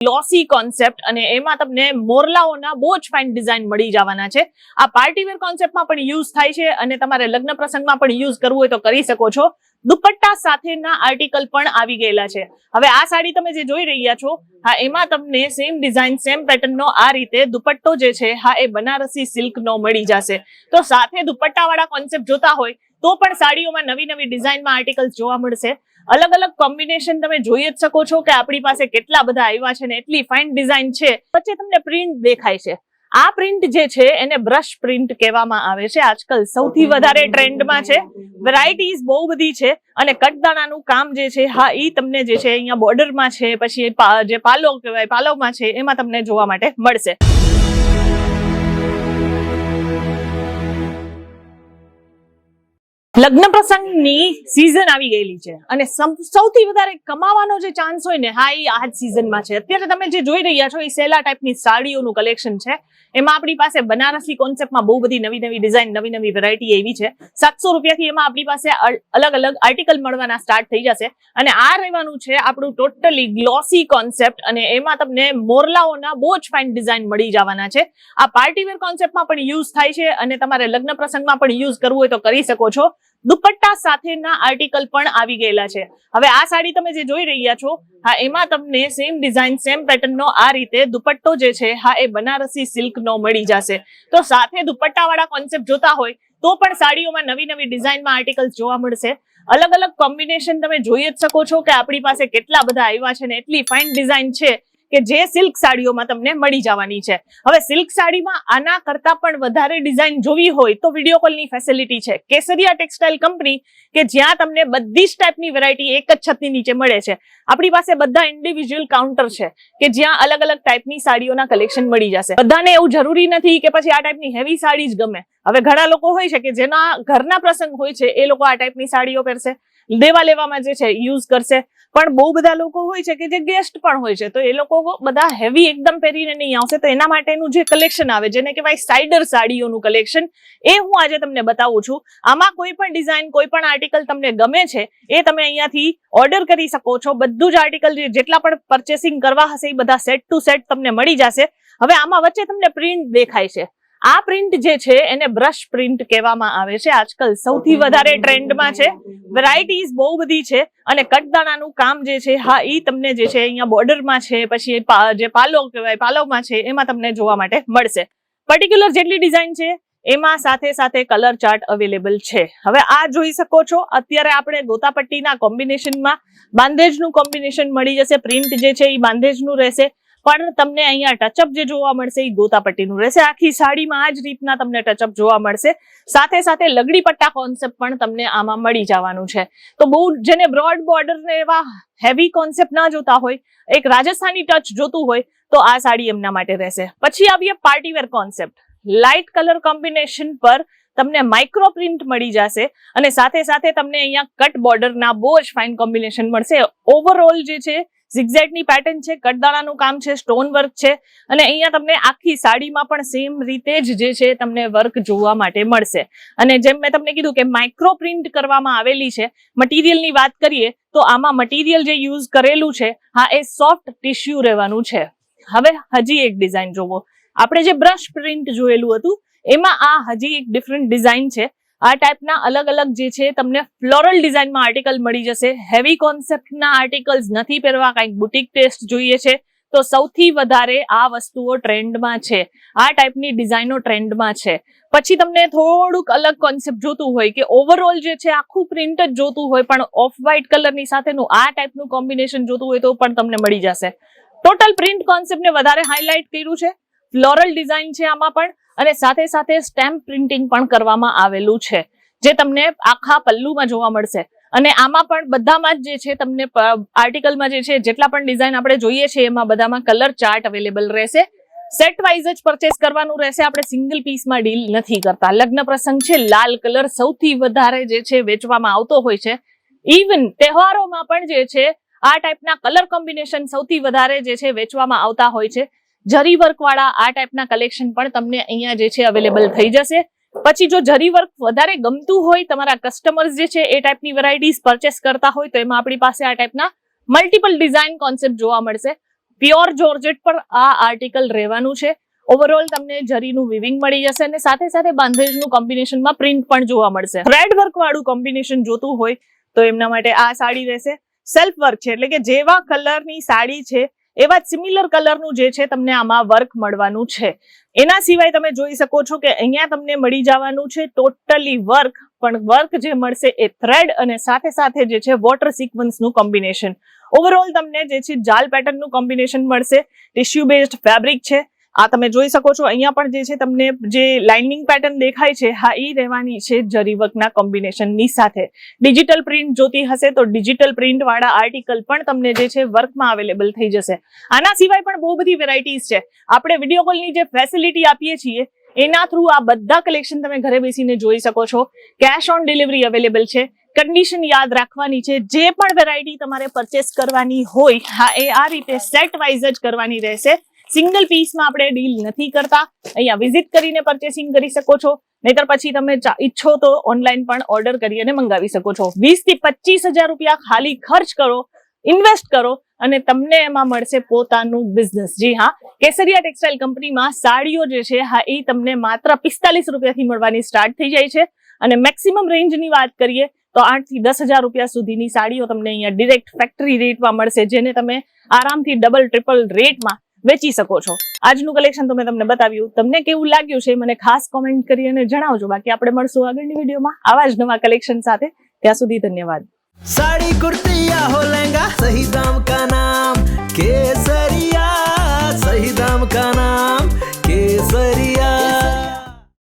Glossy concept અને એમાં તમને મોરલાઓના બહુ જ ફાઇન ડિઝાઇન મળી જવાના છે। આ પાર્ટીવેર કોન્સેપ્ટમાં પણ યુઝ થાય છે અને તમારે લગ્ન પ્રસંગમાં પણ યુઝ કરવું હોય તો કરી શકો છો। દુપટ્ટા સાથેના આર્ટિકલ પણ આવી ગયેલા છે। હવે આ સાડી તમે જે જોઈ રહ્યા છો, હા, એમાં તમને સેમ ડિઝાઇન સેમ પેટર્નનો આ રીતે દુપટ્ટો જે છે, હા, એ બનારસી સિલ્કનો મળી જશે। તો સાથે દુપટ્ટાવાળા કોન્સેપ્ટ જોતા હોય તો પણ સાડીઓમાં નવી નવી ડિઝાઇનમાં આર્ટિકલ્સ જોવા મળશે। અલગ અલગ કોમ્બિનેશન તમે જોઈ જ શકો છો કે આપણી પાસે કેટલા બધા આવ્યા છે ને એટલી ફાઇન ડિઝાઇન છે। વચ્ચે તમને પ્રિન્ટ દેખાય છે, આ પ્રિન્ટ જે છે એને બ્રશ પ્રિન્ટ કહેવામાં આવે છે। આજકાલ સૌથી વધારે ટ્રેન્ડમાં છે। વેરાયટીઝ બહુ બધી છે અને કટદાણાનું કામ જે છે, હા, ઈ તમને જે છે અહીંયા બોર્ડરમાં છે, પછી જે પાલો કહેવાય પાલવમાં છે એમાં તમને જોવા માટે મળશે। લગ્ન પ્રસંગની સીઝન આવી ગયેલી છે અને સૌથી વધારે કમાવાનો જે ચાન્સ હોય ને, હા, એ આ જ સિઝનમાં છે। અત્યારે તમે જે જોઈ રહ્યા છો એ સેલા ટાઈપની સાડીઓનું કલેક્શન છે। એમાં આપણી પાસે બનારસી કોન્સેપ્ટમાં બહુ બધી નવી નવી ડિઝાઇન નવી નવી વેરાયટી એવી છે। 700 રૂપિયાથી એમાં આપણી પાસે અલગ અલગ આર્ટિકલ મળવાના સ્ટાર્ટ થઈ જશે અને આ રહેવાનું છે આપણું ટોટલી ગ્લોસી કોન્સેપ્ટ અને એમાં તમને મોરલાઓના બહુ જ ફાઇન ડિઝાઇન મળી જવાના છે। આ પાર્ટીવેર કોન્સેપ્ટમાં પણ યુઝ થાય છે અને તમારે લગ્ન પ્રસંગમાં પણ યુઝ કરવું હોય તો કરી શકો છો। દુપટ્ટા સાથેના આર્ટિકલ પણ આવી ગયેલા છે। હવે આ સાડી તમે જે જોઈ રહ્યા છો, હા, એમાં તમને સેમ ડિઝાઇન સેમ પેટર્નનો આ રીતે દુપટ્ટો જે છે, હા, એ બનારસી સિલ્કનો મળી જશે। તો સાથે દુપટ્ટાવાળા કોન્સેપ્ટ જોતા હોય તો પણ સાડીઓમાં નવી નવી ડિઝાઇનમાં આર્ટિકલ્સ જોવા મળશે। અલગ અલગ કોમ્બિનેશન તમે જોઈ જ શકો છો કે આપણી પાસે કેટલા બધા આવ્યા છે ને એટલી ફાઇન ડિઝાઇન છે કે જે સિલ્ક સાડીઓમાં તમને મળી જવાની છે। હવે સિલ્ક સાડીમાં આના કરતા પણ વધારે ડિઝાઇન જોવી હોય તો વિડીયો કોલની ફેસિલિટી છે। કેસરિયા ટેક્સટાઇલ કંપની કે જ્યાં તમને બધી જ ટાઈપની વેરાયટી એક જ છતની નીચે મળે છે। આપણી પાસે બધા ઇન્ડિવિજ્યુઅલ કાઉન્ટર છે કે જ્યાં અલગ અલગ ટાઈપની સાડીઓના કલેક્શન મળી જશે। બધાને એવું જરૂરી નથી કે પછી આ ટાઈપની હેવી સાડી જ ગમે। હવે ઘણા લોકો હોય છે કે જેના ઘરના પ્રસંગ હોય છે એ લોકો આ ટાઈપની સાડીઓ પહેરશે, દેવા લેવામાં જે છે યુઝ કરશે, પણ બહુ બધા લોકો હોય છે કે જે ગેસ્ટ પણ હોય છે તો એ લોકો બધા હેવી એકદમ પહેરીને નહીં આવશે। તો એના માટેનું જે કલેક્શન આવે જેને કહેવાય સાઇડર સાડીઓનું કલેક્શન, એ હું આજે તમને બતાવું છું। આમાં કોઈ પણ ડિઝાઇન કોઈ પણ આર્ટિકલ તમને ગમે છે એ તમે અહીંયાથી ઓર્ડર કરી શકો છો। બધું જ આર્ટિકલ જેટલા પણ પરચેસિંગ કરવા હશે એ બધા સેટ ટુ સેટ તમને મળી જશે। હવે આમાં વચ્ચે તમને પ્રિન્ટ દેખાય છે, આ પ્રિન્ટ જે છે એને બ્રશ પ્રિન્ટ કહેવામાં આવે છે। આજકાલ સૌથી વધારે ટ્રેન્ડમાં છે। વેરાયટીઝ બહુ બધી છે અને કટદાણાનું કામ જે છે, હા, ઈ તમને જે છે અહીંયા બોર્ડરમાં છે, પછી જે પાલો કહેવાય પાલવમાં છે એમાં તમને જોવા માટે મળશે। પર્ટિક્યુલર જેટલી ડિઝાઇન છે એમાં સાથે સાથે કલર ચાર્ટ અવેલેબલ છે। હવે આ જોઈ શકો છો, અત્યારે આપણે ગોતાપટ્ટીના કોમ્બિનેશનમાં બાંધેજનું કોમ્બિનેશન મળી જશે। પ્રિન્ટ જે છે એ બાંધેજનું રહેશે પણ તમને અહીંયા ટચઅપ જે જોવા મળશે એ ગોતાપટ્ટીનું રહેશે। આખી સાડીમાં આ જ રીતના તમને ટચઅપ જોવા મળશે। સાથે સાથે લગડી પટ્ટા કોન્સેપ્ટ પણ તમને આમાં મળી જવાનું છે। તો બહુ જેને બ્રોડ બોર્ડર ને એવા હેવી કોન્સેપ્ટ ના જોતા હોય, એક રાજસ્થાની ટચ જોતું હોય તો આ સાડી એમના માટે રહેશે। પછી આવીએ partywear concept. Light colour combination પર તમને માઇક્રો પ્રિન્ટ મળી જશે અને સાથે સાથે તમને અહીંયા કટ બોર્ડરના બહુ જ ફાઇન કોમ્બિનેશન મળશે। ઓવરઓલ જે છે ઝિગઝેગની પેટર્ન છે, કટદાણાનું કામ છે, સ્ટોન વર્ક છે અને અહીંયા તમને આખી સાડીમાં પણ સેમ રીતે જ જે છે તમને વર્ક જોવા માટે મળશે। અને જેમ મેં તમને કીધું કે માઇક્રો પ્રિન્ટ કરવામાં આવેલી છે। મટીરિયલની વાત કરીએ તો આમાં મટીરિયલ જે યુઝ કરેલું છે, હા, એ સોફ્ટ ટિશ્યુ રહેવાનું છે। હવે હજી એક ડિઝાઇન જોવો, આપણે જે બ્રશ પ્રિન્ટ જોયેલું હતું એમાં આ હજી એક ડિફરન્ટ ડિઝાઇન છે। આ ટાઈપના અલગ અલગ જે છે તમને ફ્લોરલ ડિઝાઇનમાં આર્ટિકલ મળી જશે। હેવી કોન્સેપ્ટના આર્ટિકલ્સ નથી પહેરવા, કંઈક બુટીક ટેસ્ટ જોઈએ છે તો સૌથી વધારે આ વસ્તુઓ ટ્રેન્ડમાં છે। આ ટાઈપની ડિઝાઇનો ટ્રેન્ડમાં છે। પછી તમને થોડુંક અલગ કોન્સેપ્ટ જોતું હોય કે ઓવરઓલ જે છે આખું પ્રિન્ટ જ જોતું હોય પણ ઓફ વ્હાઇટ કલરની સાથેનું આ ટાઈપનું કોમ્બિનેશન જોતું હોય તો પણ તમને મળી જશે। ટોટલ પ્રિન્ટ કોન્સેપ્ટને વધારે હાઇલાઇટ કર્યું છે। ફ્લોરલ ડિઝાઇન છે આમાં પણ અને સાથે સાથે સ્ટેમ્પ પ્રિન્ટિંગ પણ કરવામાં આવેલું છે જે તમને આખા પલ્લુમાં જોવા મળશે। અને આમાં પણ બધામાં જ જે છે તમને આર્ટિકલમાં જે છે જેટલા પણ ડિઝાઇન આપણે જોઈએ છે એમાં બધામાં કલર ચાર્ટ અવેલેબલ રહેશે। સેટ વાઇઝ જ પરચેસ કરવાનું રહેશે, આપણે સિંગલ પીસમાં ડીલ નથી કરતા। લગ્ન પ્રસંગ છે, લાલ કલર સૌથી વધારે જે છે વેચવામાં આવતો હોય છે। ઇવન તહેવારોમાં પણ જે છે આ ટાઈપના કલર કોમ્બિનેશન સૌથી વધારે જે છે વેચવામાં આવતા હોય છે। જરી વર્ક વાળા આ ટાઈપના કલેક્શન પણ તમને અહીંયા જે છે અવેલેબલ થઈ જશે। પછી જો જરી વર્ક વધારે ગમતું હોય, તમારા કસ્ટમર્સ જે છે એ ટાઈપની વેરાયટીઝ પરચેસ કરતા હોય તો એમાં આપણી પાસે આ ટાઈપના મલ્ટિપલ ડિઝાઇન કોન્સેપ્ટ જોવા મળશે। પ્યોર જોર્જેટ પર આ આર્ટિકલ રહેવાનું છે. ઓવરઓલ તમને જરીનું વિવિંગ મળી જશે અને સાથે સાથે બાંધેજનું કોમ્બિનેશનમાં પ્રિન્ટ પણ જોવા મળશે. થ્રેડ વર્ક વાળું કોમ્બિનેશન જોતું હોય તો એમના માટે આ સાડી રહેશે. સેલ્ફ વર્ક છે એટલે કે જેવા કલરની સાડી છે એવા જ સિમિલર કલરનું જે છે તમને આમાં વર્ક મળવાનું છે. એના સિવાય તમે જોઈ શકો છો કે અહીંયા તમને મળી જવાનું છે ટોટલી વર્ક, પણ વર્ક જે મળશે એ થ્રેડ અને સાથે સાથે જે છે વોટર સિક્વન્સનું કોમ્બિનેશન. ઓવરઓલ તમને જે છે જાલ પેટર્નનું કોમ્બિનેશન મળશે. ટિશ્યુ બેઝડ ફેબ્રિક છે. આ તમે જોઈ શકો છો અહીંયા પણ જે છે તમને જે લાઇનિંગ પેટર્ન દેખાય છે હા એ રહેવાની છે જરી વર્કના કોમ્બિનેશનની સાથે. ડિજિટલ પ્રિન્ટ જોતી હશે તો ડિજિટલ પ્રિન્ટ વાળા આર્ટિકલ પણ તમને જે છે વર્કમાં અવેલેબલ થઈ જશે. આના સિવાય પણ બહુ બધી વેરાયટીઝ છે. આપણે વિડીયો કોલની જે ફેસિલિટી આપીએ છીએ એના થ્રુ આ બધા કલેક્શન તમે ઘરે બેસીને જોઈ શકો છો. કેશ ઓન ડિલિવરી અવેલેબલ છે. કન્ડિશન યાદ રાખવાની છે, જે પણ વેરાયટી તમારે પરચેસ કરવાની હોય હા એ આ રીતે સેટ વાઇઝ જ કરવાની રહેશે. સિંગલ પીસમાં આપણે ડીલ નથી કરતા. અહીંયા વિઝિટ કરીને પરચેસિંગ કરી શકો છો, નહીતર પછી તમે ઈચ્છો તો ઓનલાઈન પણ ઓર્ડર કરી અને મંગાવી શકો છો. 20 થી 25,000 રૂપિયા ખાલી ખર્ચ કરો, ઇન્વેસ્ટ કરો અને તમને એમાં મળશે પોતાનું બિઝનેસ. જી હા, કેસરિયા ટેક્સટાઇલ કંપનીમાં સાડીઓ જે છે હા એ તમને માત્ર 45 રૂપિયાથી મળવાની સ્ટાર્ટ થઈ જાય છે અને મેક્સિમમ રેન્જની વાત કરીએ તો 8 થી 10,000 રૂપિયા સુધીની સાડીઓ તમને અહીંયા ડિરેક્ટ ફેક્ટરી રેટમાં મળશે, જેને તમે આરામથી ડબલ ટ્રિપલ રેટમાં વેચી શકો છો. આજનું કલેક્શન તો મેં તમને બતાવ્યું. તમને કેવું લાગ્યું છે મને ખાસ કોમેન્ટ કરી અને જણાવજો. બાકી આપણે મળશું આગળની વિડીયોમાં આવા જ નવા કલેક્શન સાથે. ત્યાં સુધી ધન્યવાદ. साड़ी कुर्ती या हो लहंगा, सही दाम का नाम केसरिया, सही दाम का नाम.